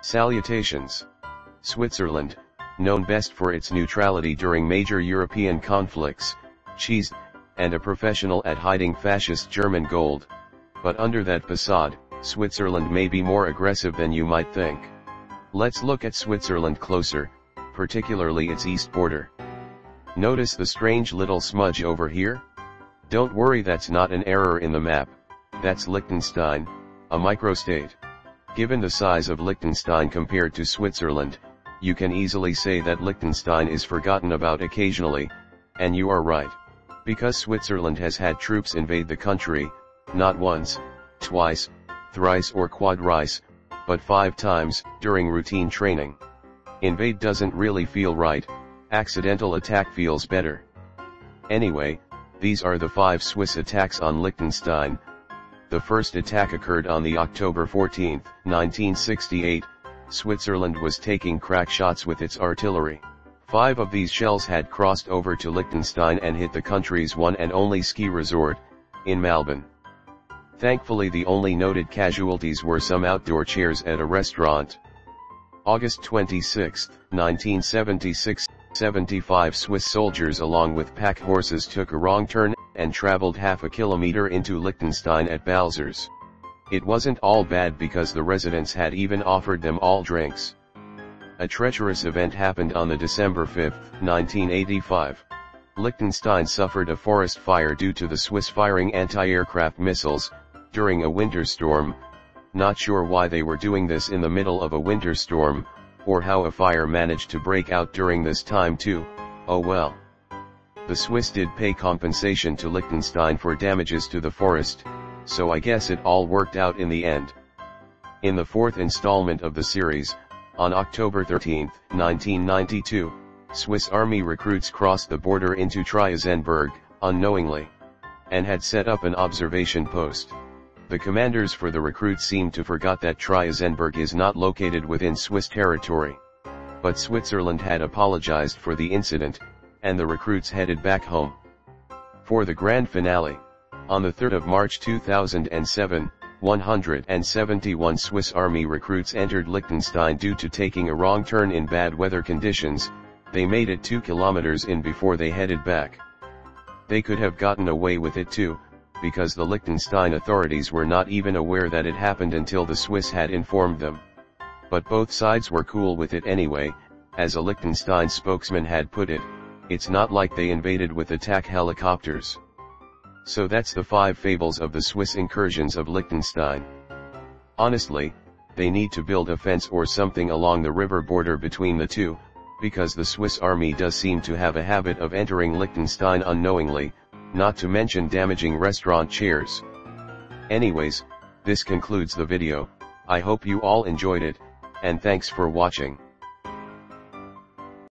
Salutations. Switzerland, known best for its neutrality during major European conflicts, cheese, and a professional at hiding fascist German gold. But under that facade, Switzerland may be more aggressive than you might think. Let's look at Switzerland closer, particularly its east border. Notice the strange little smudge over here? Don't worry, that's not an error in the map, that's Liechtenstein, a microstate. Given the size of Liechtenstein compared to Switzerland, you can easily say that Liechtenstein is forgotten about occasionally, and you are right. Because Switzerland has had troops invade the country, not once, twice, thrice or quadrice, but 5 times, during routine training. Invade doesn't really feel right, accidental attack feels better. Anyway, these are the 5 Swiss attacks on Liechtenstein. The first attack occurred on the October 14, 1968, Switzerland was taking crack shots with its artillery. 5 of these shells had crossed over to Liechtenstein and hit the country's one and only ski resort, in Malbin. Thankfully the only noted casualties were some outdoor chairs at a restaurant. August 26, 1976, 75 Swiss soldiers along with pack horses took a wrong turn, and traveled half a kilometer into Liechtenstein at Balzers. It wasn't all bad because the residents had even offered them all drinks. A treacherous event happened on the December 5, 1985. Liechtenstein suffered a forest fire due to the Swiss firing anti-aircraft missiles, during a winter storm. Not sure why they were doing this in the middle of a winter storm, or how a fire managed to break out during this time too, oh well. The Swiss did pay compensation to Liechtenstein for damages to the forest, so I guess it all worked out in the end. In the 4th installment of the series, on October 13, 1992, Swiss Army recruits crossed the border into Traizenberg, unknowingly, and had set up an observation post. The commanders for the recruits seemed to forget that Traizenberg is not located within Swiss territory. But Switzerland had apologized for the incident, and the recruits headed back home. For the grand finale, on the 3rd of March 2007, 171 Swiss Army recruits entered Liechtenstein due to taking a wrong turn in bad weather conditions. They made it 2 kilometers in before they headed back. They could have gotten away with it too, because the Liechtenstein authorities were not even aware that it happened until the Swiss had informed them. But both sides were cool with it anyway, as a Liechtenstein spokesman had put it, it's not like they invaded with attack helicopters. So that's the 5 fables of the Swiss incursions of Liechtenstein. Honestly, they need to build a fence or something along the river border between the two, because the Swiss army does seem to have a habit of entering Liechtenstein unknowingly, not to mention damaging restaurant chairs. Anyways, this concludes the video. I hope you all enjoyed it, and thanks for watching.